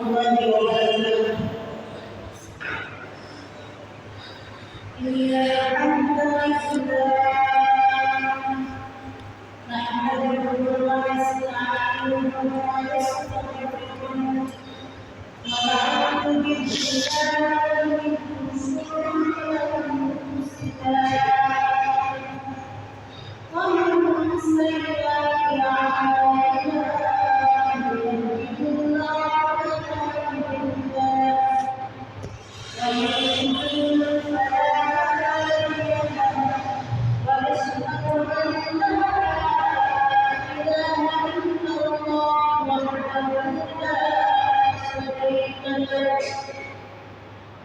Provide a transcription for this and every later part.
الله وبركاته. إن الحمد لله نحمده ونستعينه ونستغفره ونعوذ بالله من شرور أنفسنا ومن سيئات أعمالنا.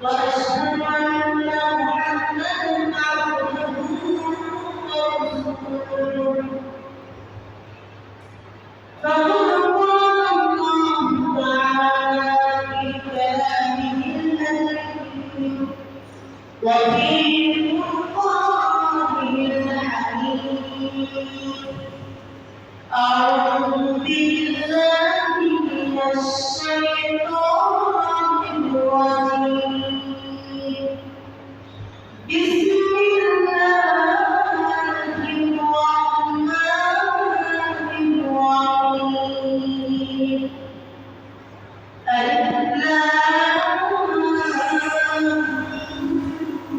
وأشهد أن محمدا عبده ورسوله. فقد قال الله تعالى في كلامه الحكيم وفي قرآنه الحكيم. أعوذ بالله من الشيطان الرجيم. بسم الله الرحمن الرحيم. ألف لام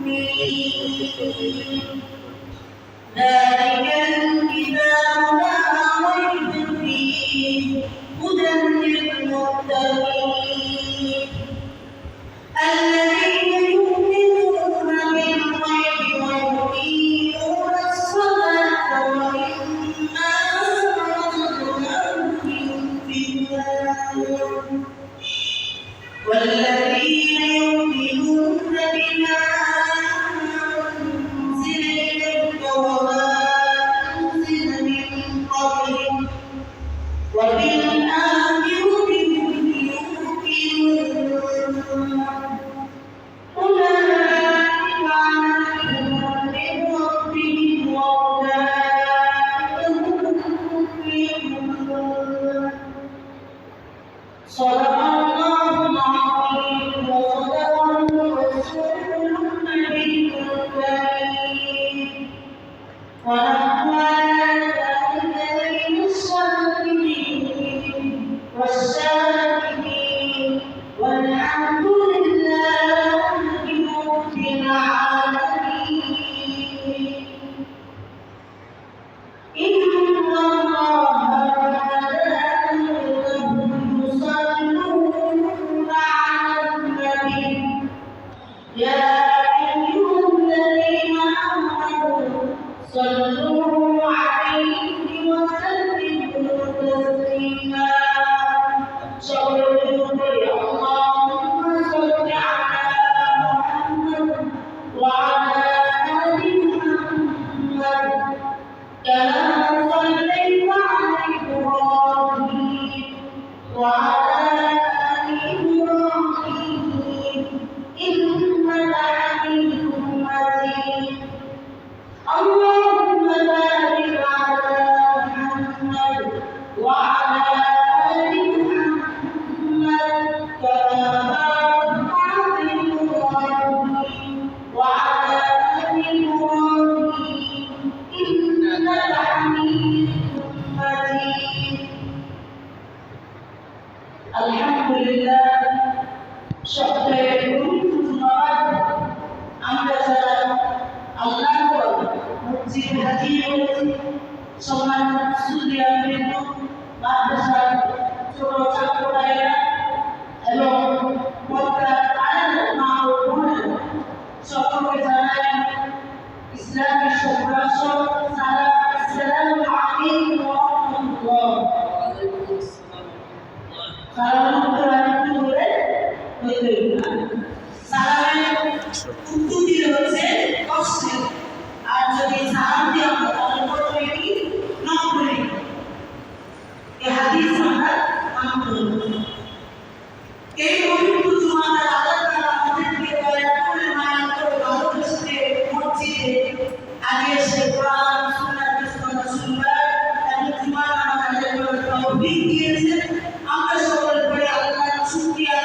ميم. ذلك الكتاب لا ريب فيه هدى للمتقين الذين يؤمنون بالغيب ويقيمون الصلاة ومما رزقناهم ينفقون والذين يؤمنون بما أنزل إليك وما أنزل من قبلك وبالآخرة هم يوقنون. أولئك على هدى من ربهم وأولئك هم المفلحون. صدق الله العظيم وصدق الرسول النبي الكريم ونحن على ذلك من الصادقين والشاكرين والحمد لله رب العالمين. إن الله وملائكته يصلون على النبي يا أيها الذين آمنوا صلوا عليه وسلموا تسليما. اللهم صل على محمد وعلى آل محمد كما صليت على إبراهيم وعلى آل إبراهيم إنك حميد مجيد. اللهم بارك على محمد وعلى آل محمد كما باركت على إبراهيم وعلى آل إبراهيم إنك حميد مجيد. الحمد لله সকলের ধন্যবাদ। আমরা যারা আল্লাহর মসজিদ হাজির হয়েছি, সম্মানিত সুদীবৃন্দ, মাদ্রাসার ছোট ছাত্র ভাইয়েরা এবং পর্দার আড়ালের মা ও বোনেরা, সকলকে জানাই ইসলামী সম্ভাষণ সালাম। আসসালামু আলাইকুম ওয়া রাহমাতুল্লাহ। সালাম আলাইকুম বলে হইতে না, সালামের উত্তর দিলে হচ্ছে কষ্ট, আর যদি সালাম দিয়ে আমরা তাহলে করবে কি না করে এই হাদিস আমরা মানতে হবে। এই পবিত্র জুমার আদান তারা আমাদেরকে দয়া করে মায়া করে ভালোবেসে মসজিদে আগে এসে কোরআন সুন্নাহ শুনবার এবং জুমার নামাজ আদায় করার তৌফিক দিয়েছেন। আমরা সকলে পড়ে আল্লাহর শুকরিয়া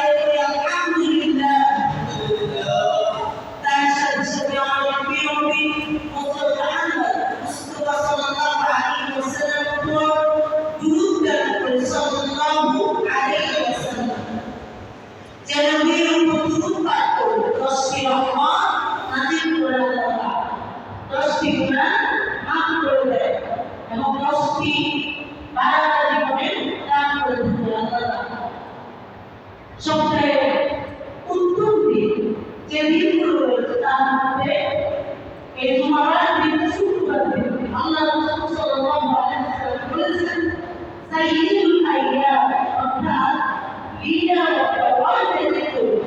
সপ্তাহে উত্তর দিন যে দিনগুলো রয়েছে তার মধ্যে এই জুমার দিন শুক্রবার দিন আল্লাহ রাসূল সাল্লাল্লাহু আলাইহি ওয়াসাল্লাম বলেছেন সাইয়্যিদুল আইয়াম অর্থাৎ লিডার অফ দ্য ওয়ার্ল্ড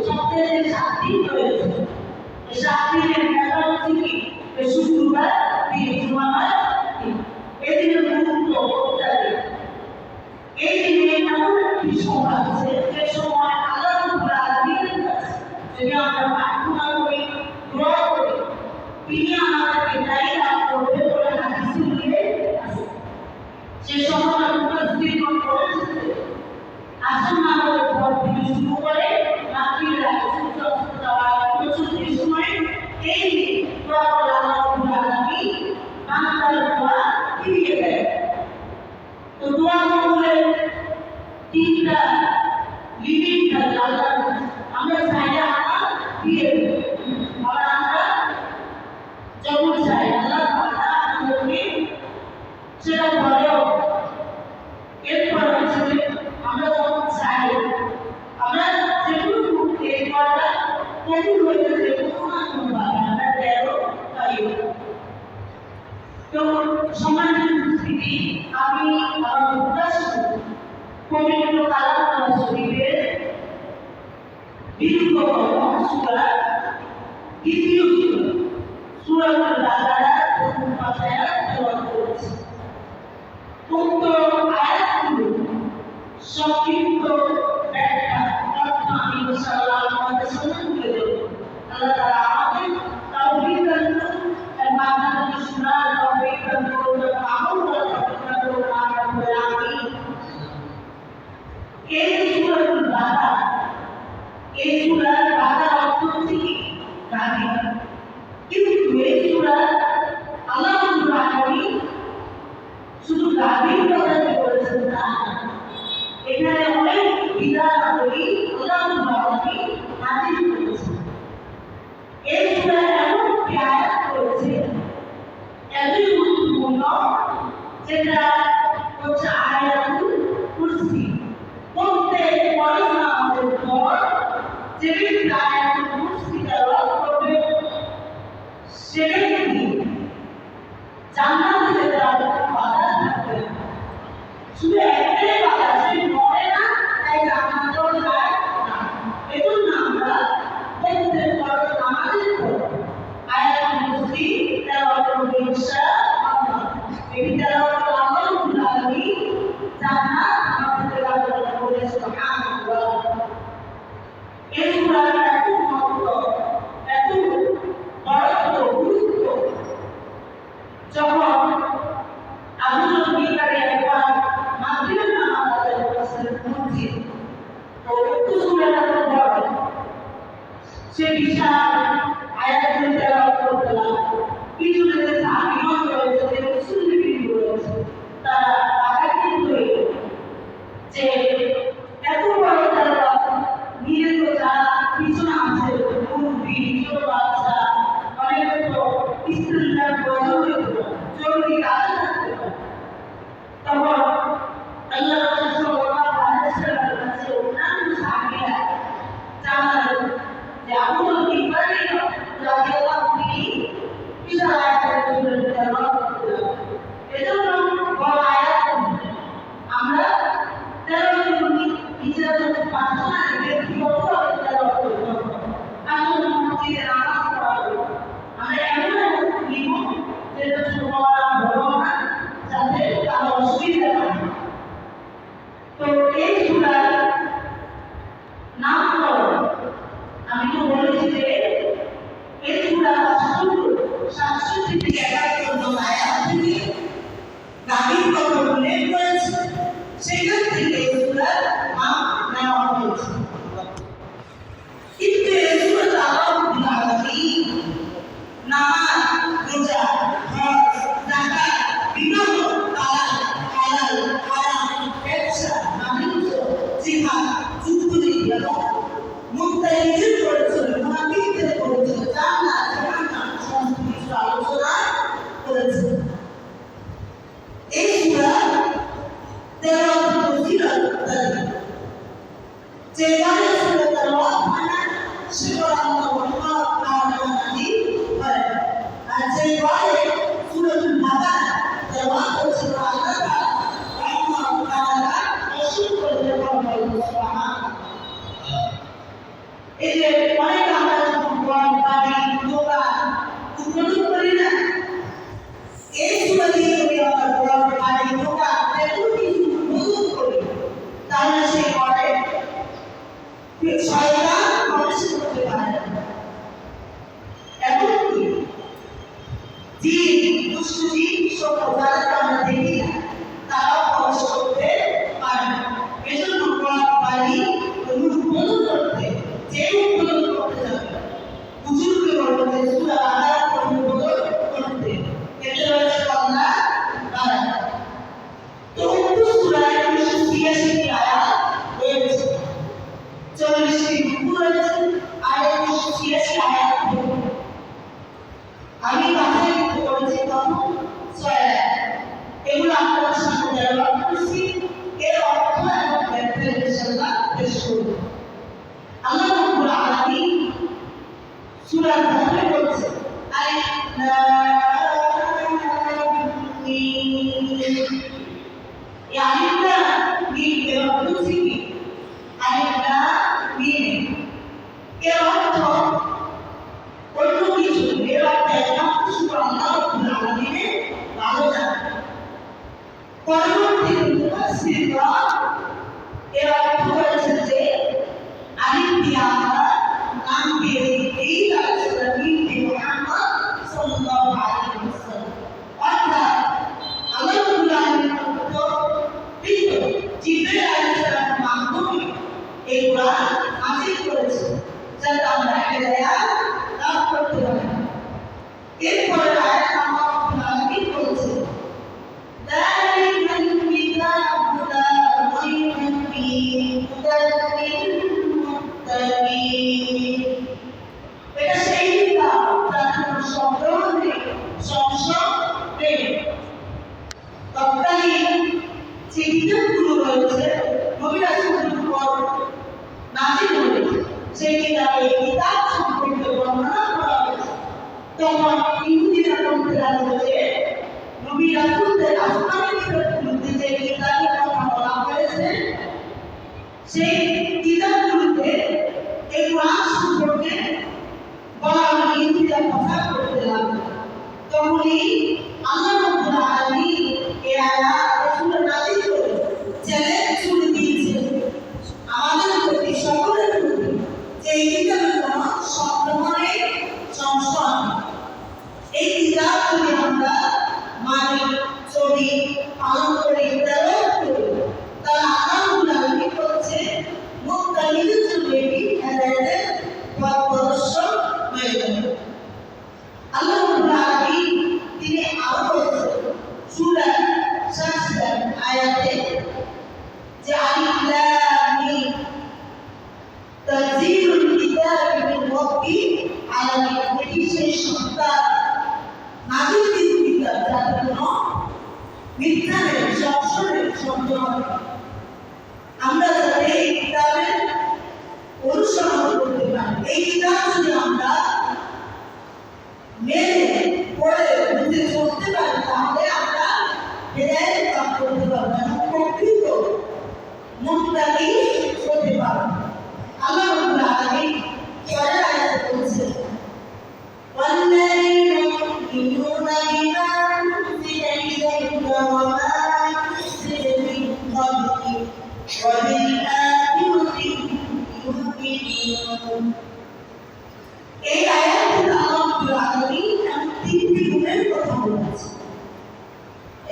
সপ্তাহে যে 7 দিন রয়েছে এই 7 দিনের ব্যাপার হচ্ছে কি শুক্রবার দিন জুমার দিন এই দিনের গুরুত্ব অত্যাধিক এই দিনে এমন একটি সময় আছে যে সময় আল্লাহ রাব্বুল আলামিনের কাছে যদি আমরা প্রার্থনা করি দোয়া করি তিনি আমাদেরকে দায়ী লাভ করবে বলে হাদিসে উল্লেখ আছে সে সময় মুফাসসিরগণ বলেছেন আসর নামাজের পর থেকে শুরু করে রাত্রির আগে সূর্য অস্ত যাওয়ার পর্যন্ত এই সময় এই দিন দোয়া করে আল্লাহ রাব্বুল আলামিন বান্দার দোয়া ফিরিয়ে দেয় তো দোয়া কবুলের তিনটা লিমিট থাকে আল্লাহ আমরা চাইলে আমরা দিয়ে দেব আর আমরা যখন চাই আল্লাহ তাআলা আমাদেরকে সেটা বলেও এরপর হচ্ছে আমরা যখন চাই আমরা যেগুলো মুহূর্তে করাটা কবুল হয়ে যে কোনো না কোনোভাবে আমরা তেরো পাই তো সম্মানিত উপস্থিতি আমি আমার উদ্দেশ্য পবিত্র কালাম শরীফের দীর্ঘতম সূরা দ্বিতীয় সূরাতুল বাকারা প্রথম পাতায় তেলাওয়াত করেছি উক্ত আয়াতগুলো সংক্ষিপ্ত ব্যাখ্যা অর্থ আমি ইনশাআল্লাহ আমাদের সামনে তুলে দেব আল্লাহ তাআলা আমাদের তাওফীক দান করুন আর মানবতাকে শোনার তাওফীক দান করুন আমল করার তাওফীক দান করুন আমিন এই সূরাতুল বাকারা এই সূরার বাকারা অর্থ হচ্ছে কি গাভী কিন্তু এই সূরা আল্লাহ রাব্বুল আলামিন শুধু গাভীর কথা বলেছেন না এখানে অনেক বিধানাবলী আল্লাহ রাব্বুল আলামিন নাযিল করেছেন এই সূরা এমন একটি আয়াত রয়েছে এতই গুরুত্বপূর্ণ যেটা হচ্ছে আয়াতুল কুরসি প্রত্যেক ফরজ নামাজের পর যে ব্যক্তি আয়াতুল কুরসি তেলাওয়াত করবে সে ব্যক্তি জান্নাতে যেতে কোনো বাধা থাকবে না শুধু একটাই বাধা সে মরে না তাই জান্নাতেও যায় না এজন্য আমরা প্রত্যেক ফরজ নামাজের পর আয়াতুল কুরসি তেলাওয়াত করব ইনশাআল্লাহ এই তেলাওয়াত আল্লাহ রাব্বুল আলামিন জান্নাত আমাদের দান করবে সুবহানাল্লাহ এই সূরার এত মহত্ব এত বড়ত্ব গুরুত্ব যখন আবু জরবিকারী একবার মাগরিবের নামাজ আদায় করেছেন মসজিদ তো উক্ত সূরাটা তো বড় সে বিশাল আয়াতগুলো তেলাওয়াত করতে লাগলো কিছু যে সাহাবীগণ রয়েছে যে মুসলিম রয়েছে তারা আগামী হয়ে যে এত বড় তেলাওয়াত নিয়ে তো যারা পিছনে আছে মুরব্বী ছোট বাচ্চা অনেক তো স্ত্রীরা বয়স হয়ে গেল জরুরি কাজে থাকতে পারে তখন আল্লাহ রাসূল সাল্লাল্লাহু আলাইহি ওয়াসাল্লামের কাছে অন্যান্য সাহাবীরা জানালেন যে আবু বকর রাদিয়াল্লাহু তিনি বিশাল আয়াতের তেলাওয়াত করতে লাগলেন এজন্য বড় আয়াত আমরা তেলাওয়াত করি নিজেরা যখন প্রার্থনা ব্যক্তিগতভাবে তেলাওয়াত করি আসলে মসজিদে নামাজ পড়া হলো আমরা এমন নিব যেটা ছোট না বড় না যাতে কারো অসুবিধা না হয় তো এই সূরার নাম করো আমি তো বলেছি যে এই সূরা 67 থেকে 71 পর্যন্ত আয়াত থেকে গাভীর কথা উল্লেখ করেছে সেখান থেকে এই সূরার নাম নেওয়া হয়েছে কিন্তু এই সূরা আল্লাহ রাব্বুল আলামিন নামাজ রোজা হজ যাকাত বিভিন্ন হালাল হারাম ব্যবসা বাণিজ্য জিহাদ যুদ্ধ এবং মুত্তাকিদের করেছিল মুনাফিকদের করেছিল জান্নাত জাহান্নাম সমস্ত কিছু আলোচনা করেছে এই সূরা তেলাওয়াত ফজিলত যে সেগুলো আল্লাহ নাজি করে। আর যে বলে সূরাতুল বাকারা তেলাওয়াত করছে আল্লাহ তাআলা রহমান তাআলা রসুল করে সুবহানাল্লাহ। এই যে অনেক আমরা যখন বাড়ি দোকান উদ্বোধন করি না, এই সূরা দিয়ে যদি আমরা বাড়ি দোকান এগুলো কিছু উদ্বোধন করি তাহলে সেই ঘরে শয়তান প্রবেশ করতে পারে না। এমনকি জিন দুষ্ট জিন সব যারা আমরা দেখি না তারাও প্রবেশ করতে পারে না। এজন্য বাড়ি উদ্বোধন করতে যে উদ্বোধন করতে যাবে হুজুরকে বলতে সূরা বাকারা উদ্বোধন করতে এতে রয়েছে বাংলা বাড়া। তো উক্ত সূরায় 186টি আয়াত রয়েছে, 40টি রুকু রয়েছে আর 186 আয়াত। আমি বাছাই করেছি তখন 6 আয়াত। এগুলো আপনাদের সামনে তেলাওয়াত করছি, এর অর্থ এবং ব্যাখ্যা ইনশাআল্লাহ পেশ করব। আল্লাহ রাব্বুল আলামিন সূরার প্রথমে বলছে আলিফ লাম মিম। এই আলিফ লাম মিম এর অর্থ কি? আলিফ লাম মিম এর অর্থ অন্য কিছু, এর অর্থ একমাত্র শুধু আল্লাহ রাব্বুল আলামিনের ভালো জানে। পরবর্তী মুফাসসিররা এর অর্থ বলেছে যে আলিফ দিয়ে আমরা নাম দিয়ে এই রাসূল মুহাম্মদ সাল্লাল্লাহু আলাইহি ওয়াসাল্লাম, অর্থাৎ আল্লাহ রাব্বুল আলামিন জিবরাইল আলাইহিস সালামের মাধ্যমে এই কোরআন নাযিল করেছে যাতে আমরা হিদায়াত লাভ করতে পারি। এরপরে আয়াত আল্লাহ রাব্বুল আলামিন বলেছে যালিকাল কিতাবু লা রাইবা ফীহি হুদাল লিল মুত্তাকিন। এটা সেই কিতাব যার কোনো সন্দেহ নেই, সংশয় নেই। তৎকালীন যে কিতাবগুলো রয়েছে নবী রাসূলের উপর নাযিল হয়েছে, সেই কিতাবে এই কিতাব সম্পর্কে বর্ণনা করা হয়েছে। তখন ইহুদিরা বলতে লাগলো যে নবী রাসূলদের আসমানি কিতাবগুলোতে যে কিতাবের কথা বলা হয়েছে সেই কিতাবগুলোতে এই কোরআন সম্পর্কে বলা হলে ইহুদিরা কথা করতে লাগলো। তখনই আল্লাহ রাব্বুল আলামিন এই আয়াত রাসূলের নাযিল করে চ্যালেঞ্জ ছুড়ে দিয়েছে আমাদের প্রতি, সকলের প্রতি, যে এই কিতাবের কোনো সন্দেহের সংশয় নেই। এই কিতাব যদি আমরা মানি, চলি, পালন করি, তেলাওয়াত করি, তাহলে আল্লাহ রাব্বুল আলামিন বলছে মুত্তাকিনদের জন্য এটি হেদায়েতের পথ প্রদর্শক হয়ে যাবে। আল্লাহ রাব্বুল আলামিন তিনি আরো বলছেন সূরা সাজদা আয়াতে যে আলিফ লাম মিম তানজিলুল কিতাবি মিন রাব্বিল আলামিন। এটি সেই সত্তার নাযিলকৃত কিতাব যার কোনো মিথ্যা নেই, সংশয়ের সন্দেহ নেই। আমরা যাতে এই কিতাবের অনুসরণ করতে পারি, এই কিতাব যদি আমরা মেনে পড়ে বুঝে চলতে পারি তাহলে আমরা হেদায়েত লাভ করতে পারবো এবং প্রকৃত মুত্তাকি হতে পারবো। আল্লাহ রাব্বুল আলামিন পরের আয়াতে বলছেন ওয়াল্লাযীনা ইউমিনুনা বিমা উনজিলা ইলাইকা ওয়া মা উনজিলা মিন ক্বাবলিক ওয়া বিল আখিরাতি ইউমিনুন। এই আয়াতে আল্লাহ রাব্বুল আলামিন তিনটি গুণের কথা বলেছেন।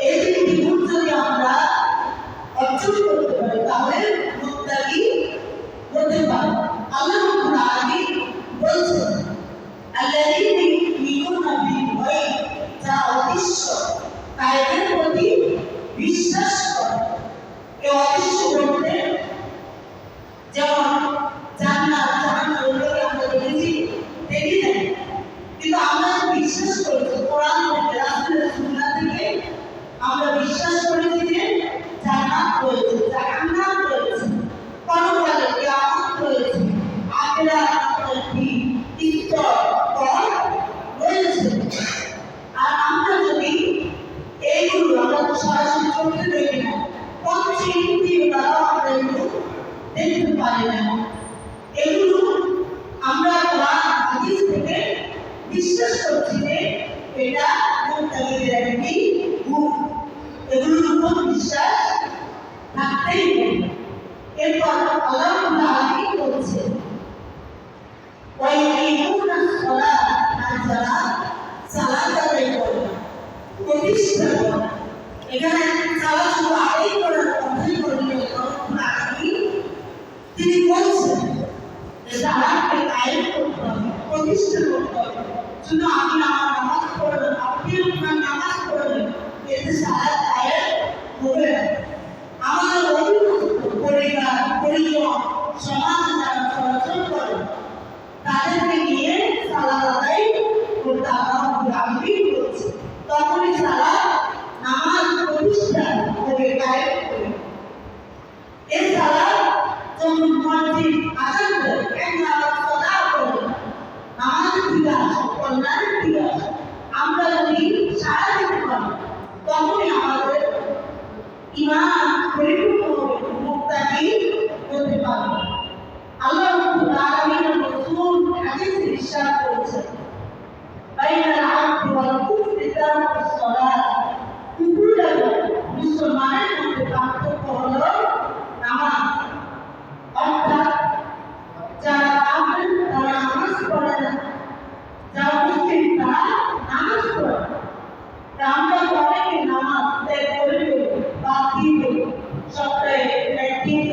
এই তিনটি গুণ যদি আমরা অর্জন করতে পারি তাহলে মুত্তাকি হতে পারবো। আল্লাহ রাব্বুল আলামিন বলছেন আল্লাযীনা ইউমিনুনা বিল গায়ব, যারা অদৃশ্য গায়বের প্রতি বিশ্বাস করে। এই অদৃশ্য বলতে যেমন জান্নাত, জাহান্নাম সালাদকে কায়েম করতে হবে, প্রতিষ্ঠা করতে হবে। শুধু আমি আমার নামাজ পড়লাম, আপনি আপনার নামাজ পড়লেন, এতে সালাদ কায়েম হবে না। আমার অভিভাবক, পরিবার, পরিজন, সমাজ যারা চলাচল করে তাদেরকে নিয়ে সালাদ আদায় করতে আগ্রহী করছে, তখনই সালাদ নামাজ প্রতিষ্ঠা হবে, কায়েম হবে। এই সালাদ যখন মসজিদ আদান করে সদা করে নামাজের দিকে আসে, কল্যাণের দিকে আসে, আমরা যদি সারা দিতে পারি তখনই আমাদের ঈমান পরিপূর্ণ হবে, মুত্তাকি হতে পারবে। আল্লাহ রাব্বুল আলামিনের রাসূল হাদিসে ইরশাদ করেছেন, বাইনাল আবদি ওয়াল কুফরি তারকুস সালাত, কুফর এবং মুসলমানের মধ্যে পার্থক্য হলো নামাজ। অর্থাৎ যারা কাফের তারা নামাজ পড়ে না, যারা মুসলিম তারা নামাজ পড়ে। আমরা অনেকে নামাজ ত্যাগ করে ফেলি, বাদ দিয়ে ফেলি, সপ্তাহে 3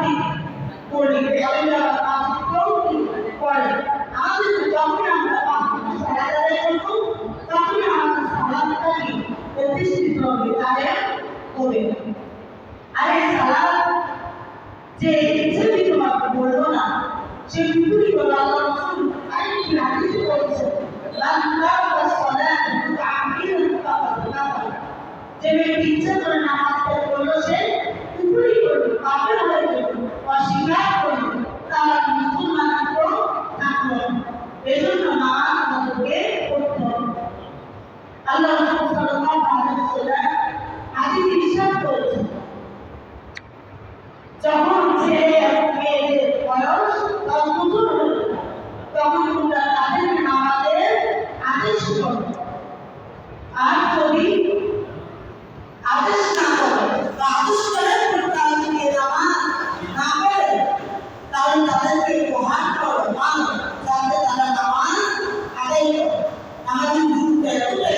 দিন পড়ি, আমরা পড়ে। আমাদের যখন আমরা 5 মিনিট সালাত আদায় করবো তখন আমাদের সালাতটাকে প্রতিষ্ঠিত হবে, কায়েম হবে। আর এই সালাত যে ইচ্ছাকৃত ভাবে বলবো না, সে পুরোই বলে আল্লাহ রাসূল আরেকটি হাদিসে বলেছেন, যে ব্যক্তি ইচ্ছা করে নামাজ ত্যাগ করলো সে পুরোই করবে, কাফের হয়ে গেল, অস্বীকার করলো, তারা মুসলমানের উপর থাকলো। এজন্য নামাজ আমাদেরকে পড়তে হবে। আল্লাহ রাসূল সাল্লাল্লাহু আলাইহি ওয়াসাল্লাম হাদিসে ইরশাদ করেছেন, যখন ছেলে এবং মেয়েদের বয়স 10 বছর হয়ে যায় তখন তোমরা তাদেরকে নামাজের আদেশ করো। আর যদি আদেশ না করে বা আদেশ করে তারা যদি নামাজ না পড়ে তাহলে তাদেরকে প্রহার করো, মানো, যাতে তারা নামাজ আদায় করে, নামাজের গুরুত্ব তুলে।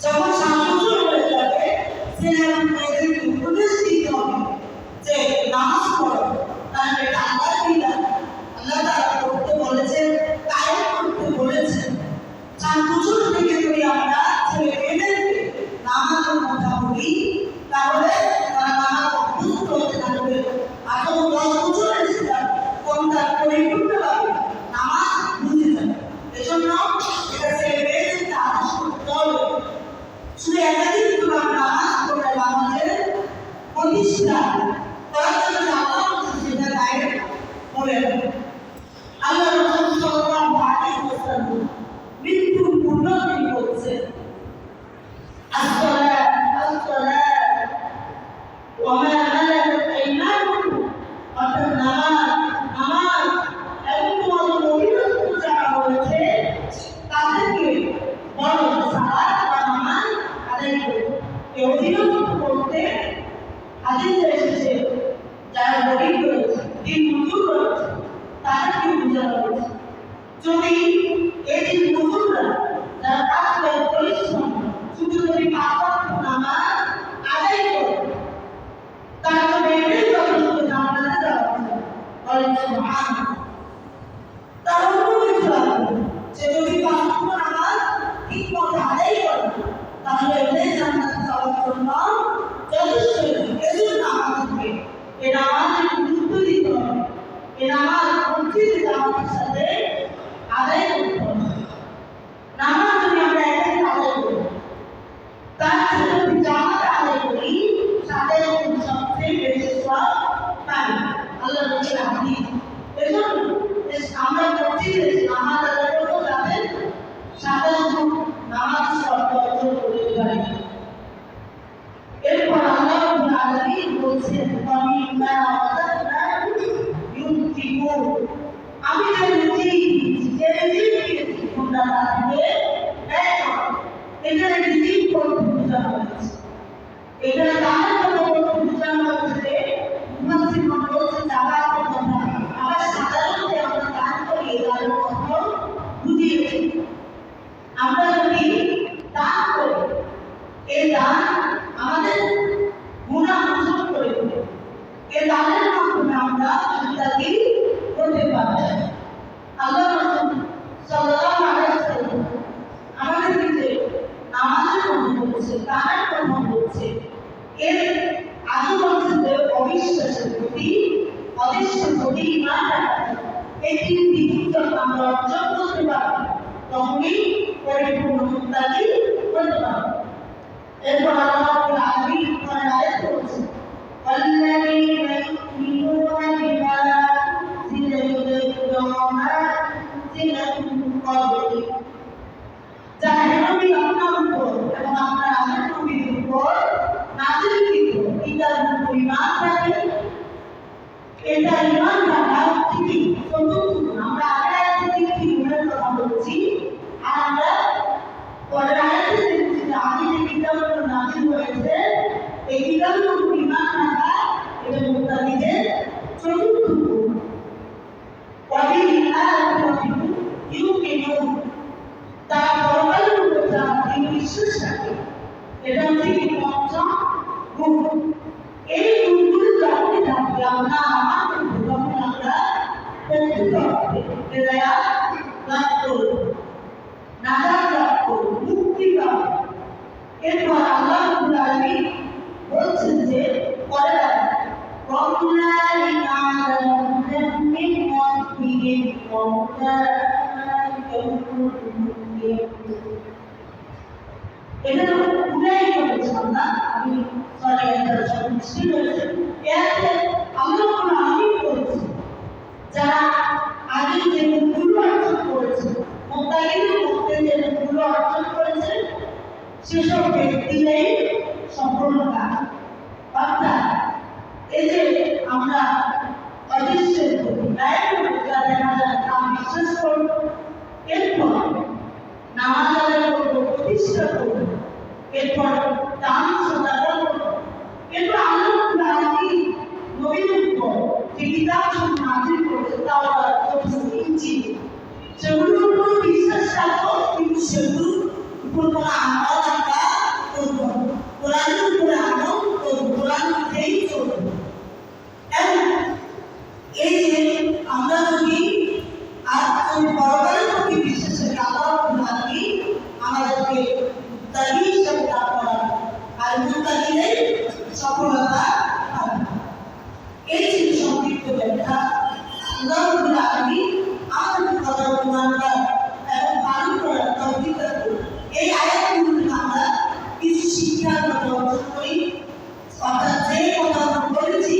যখন 7 বছর হয়ে যাবে ছেলে এবং মেয়েদেরকে উপদেশ দিতে হবে যে নামাজ পড়ো, কারণ এটা আল্লাহর বিধান। আল্লাহ তাআলা করতে বলেছেন, কায়েম করতে বলেছেন। 4 বছর থেকে যদি আমরা ছেলে মেয়েদেরকে নামাজের কথা বলি তাহলে তারা নামাজ অভ্যস্ত হতে থাকবে। আর যখন 10 বছর এসে যাবে তখন তার পরিপূর্ণভাবে নামাজ বুঝে যাবে। এজন্য এটা ছেলে মেয়েদেরকে আদেশ করতে হবে। শুধু একাধিক নামাজ পড়লে আমাদের প্রতিষ্ঠা করার জন্য আল্লাহ সেটা গাইড করে। আল্লাহ রাসূল সাল্লাল্লাহু আলাইহি ওয়াসাল্লাম মৃত্যুর পূর্ণ তিনি বলছেন, আসসালাত আসসালাত ওয়া মা মালাকাত আইমানুকুম, অর্থাৎ নামাজ এবং তোমাদের অধীনস্থ যারা রয়েছে তাদেরকে বলো সালাত বা নামাজ আদায় করো। এই অধীনস্থ বলতে হাদিসে এসেছে যারা গরিব রয়েছে, দিন মজুর রয়েছে, তাদেরকে বোঝানো হয়েছে। যদি এই দিন মজুররা যারা কাজ করে পরিশ্রম শুধু যদি 5 ওয়াক্ত নামাজ আদায় করে তার জন্য এটাই যথেষ্ট জান্নাতে যাওয়া উচিত। বলেন সুবহানাল্লাহ। তার অন্য কিছু লাগবে যে যদি 5 ওয়াক্ত নামাজ ঠিক মতো আদায় করে তাহলে এটাই জান্নাতে যাওয়ার জন্য যথেষ্ট। এজন্য আমাদেরকে এই নামাজের গুরুত্ব দিতে হবে, এই নামাজ মসজিদে জামাতের সাথে আদায় করতে হবে। নামাজ যদি আমরা একাই আদায় করি তার সাথে যদি জামাতে আদায় করি সাথে সবচেয়ে বেশি সওয়াব পাই, আল্লাহ রাসূলের হাদিস। এজন্য আমরা মসজিদে নামাজ আদায় করবো যাতে সাথে নামাজ সওয়াব অর্জন করতে পারি। এরপর আল্লাহ রাব্বুল আলামিন বলছেন, ওয়ামিম্মা রাযাকনাহুম ইউনফিকুন, আমি যে রুজি দিয়েছি তোমরা তা থেকে ব্যয় করো। এখানে রিজিক বলতে বোঝানো হয়েছে, এখানে দানের কথা বলতে বোঝানো হয়েছে। মুফাসসিরগণ বলছেন জাকাতের কথা, আবার সাধারণত আমরা দান করি এই দানের কথা বুঝিয়েছি। আমরা যদি দান করি এই দান আমাদের গুনাহ মোচন করে দেবে। এই দানের মাধ্যমে আমরা আল্লাহকে যদি ইমান রাখি, এই তিনটি যখন আমরা অর্জন করতে পারবো তখনই পরিপূর্ণ মুত্তাকি হতে পারবো। এরপর আল্লাহ রাব্বুল আলামিন কোরআনে আয়াত বলেছেন, ওয়াল্লাযীনা ইউমিনুনা বিমা উনজিলা ইলাইকা ওয়া মা উনজিলা মিন ক্বাবলিক, যারা নবী আপনার উপর এবং আপনার আগের নবীর উপর নাযিলকৃত কিতাবের উপর ঈমান রাখে, এটা ঈমান রাখা ঠিকই চতুর্থ। আমরা আগের আয়াতে তিনটি গুণের কথা বলছি, আর আমরা পরের আয়াতে দেখছি যে আগে যে কিতাবগুলো নাযিল হয়েছে এই কিতাবের উপর ঈমান রাখা এটা মুত্তাকিদের চতুর্থ গুণ। ওয়াবিল-আখিরাতি ইউমিনুন, তারা পরকালের উপর যারা বিশ্বাস রাখে, এটা হচ্ছে পঞ্চম গুণ। এই গুণগুলো যখনই থাকবে আমরা আমার তখন আমরা প্রকৃত হেদায়াত লাভ করব, নাজাত লাভ করব, মুক্তি পাব। এরপর আল্লাহ রাব্বুল আলামিন বলছেন যে পরের আয়াতে, ওয়াউলাইকা আলা হুদাম মিন রাব্বিহিম ওয়া উলাইকা হুমুল মুফলিহুন। এটা তো উলাই বলেছিলাম না আমি, সরি এটা সব মিষ্টি হয়েছে। এতে আমরা কোনো আমি করেছি যারা আগে যে গুণগুলো অর্জন করেছে, মুত্তাকিদের মধ্যে যে গুণগুলো অর্জন করেছে সেসব ব্যক্তিরাই সম্পূর্ণতা। অর্থাৎ এই যে আমরা অদৃশ্যের প্রতি যাদের নাম বিশ্বাস করবো, এরপর নামাজ আদায় করবো, প্রতিষ্ঠা করবো, এরপর দান সদাকা করবো, এরপর আল্লাহ রাব্বুল আলামিন নবীর উপর যে কিতাব নাযিল করেছে তাওরাত, জবুর, ইনজিল, সেগুলোর উপর বিশ্বাস রাখবো, কিন্তু সেগুলোর উপর কোনো আমল আমরা করবো না। কোরআনের উপরে আমল করবো, কোরআন অনুযায়ী চলবো। এবং এই যে আমরা যদি পরকালের প্রতি বিশ্বাস রাখি, আল্লাহ রাব্বুল আলামিন আমাদেরকে মুত্তাকি হিসেবে দান করান, আর মুত্তাকিদের সফলতা পাবে। এই ছিল সংক্ষিপ্ত ব্যাখ্যা। আল্লাহ রাব্বুল আলামিন আমাদের কথাগুলো মানবার এবং পালন করার তৌফিক দান করুন। এই আয়াতগুলো থেকে আমরা কিছু শিক্ষার কথা অর্জন করি, অর্থাৎ যে কথাগুলো বলেছি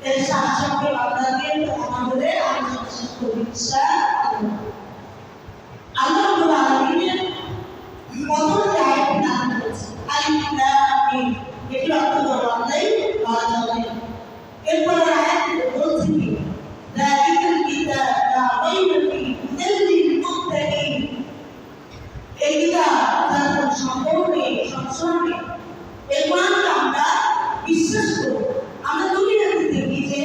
এর সাথে সঙ্গে আপনাদের আমাদের আলোচনা শেষ করি ইনশাআল্লাহ। আল্লাহ রাব্বুল আলামিনের প্রথম যে আয়াতটি নাযিল করেছে আলিফ লাম মিম, এটি অর্থ হলো আল্লাহই বলা যাবে। এরপর আয়াত বলছে কি, যালিকাল কিতাব লা রাইবা ফীহি হুদাল লিল মুত্তাকিন, এই কিতাব যার কোনো সন্দেহ নেই, সংশয় নেই। এই কোরআনকে আমরা বিশ্বাস করি। আমরা দুনিয়াতে দেখি যে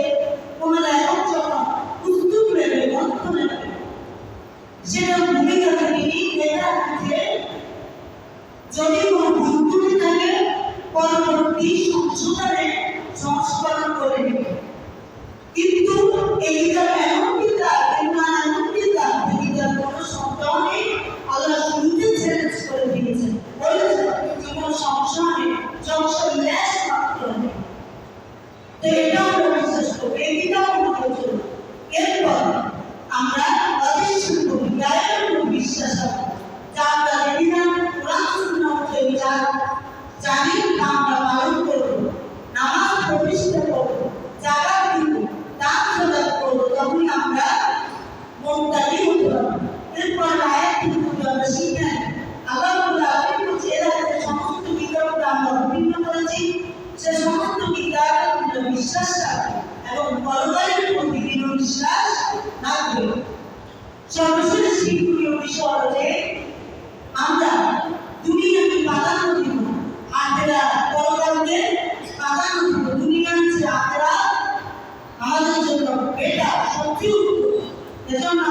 কোনো লেখক যখন পুস্তক লেখে, গ্রন্থ লেখে, সেটা ভূমিকাতে তিনি লেখা আছে যদি কোনো ভুল ত্রুটি থাকে পরবর্তী সংশোধনে সংস্করণ করে নেবে। কিন্তু এই কিতাব এমন কিতাব, ইমান এমন কিতাব, যে কিতাব কোনো সন্দেহ নেই, আল্লাহ শুরুতে চ্যালেঞ্জ করে দিয়েছেন, বলেছেন যে কোনো সংশয় নেই, সংশয় লেশ মাত্র নেই। তো এটা আমরা বিশ্বাস করবো, এই কিতাব আমাদের জন্য। এরপর আমরা অদৃশ্যের প্রতি গায়েবের উপর বিশ্বাস রাখবো, যা আমরা দেখি না, কোরআন সুন্নাহ অনুযায়ী যা জানি তা আমরা পালন করবো, নামাজ প্রতিষ্ঠা করবো, যাকাত দিব, দান সদাকা করবো, তখনই আমরা মুত্তাকি হতে পারবো। এরপর আয়াতটি থেকে আমরা শিখি আল্লাহ রাব্বুল আলামিন বলছে এর আগে সমস্ত কিতাবগুলো আমরা অবতীর্ণ করেছি, সে সমস্ত কিতাবগুলো বিশ্বাস রাখবে এবং পরকালের প্রতি দৃঢ় বিশ্বাস রাখবে। সর্বশেষ শিক্ষণীয় বিষয় হলো যে আমরা দুনিয়াকে প্রাধান্য দিব, আখিরাত পরকালকে প্রাধান্য দিব। দুনিয়ার চেয়ে আখিরাত আমাদের জন্য বেটার, সবচেয়ে উত্তম। এজন্য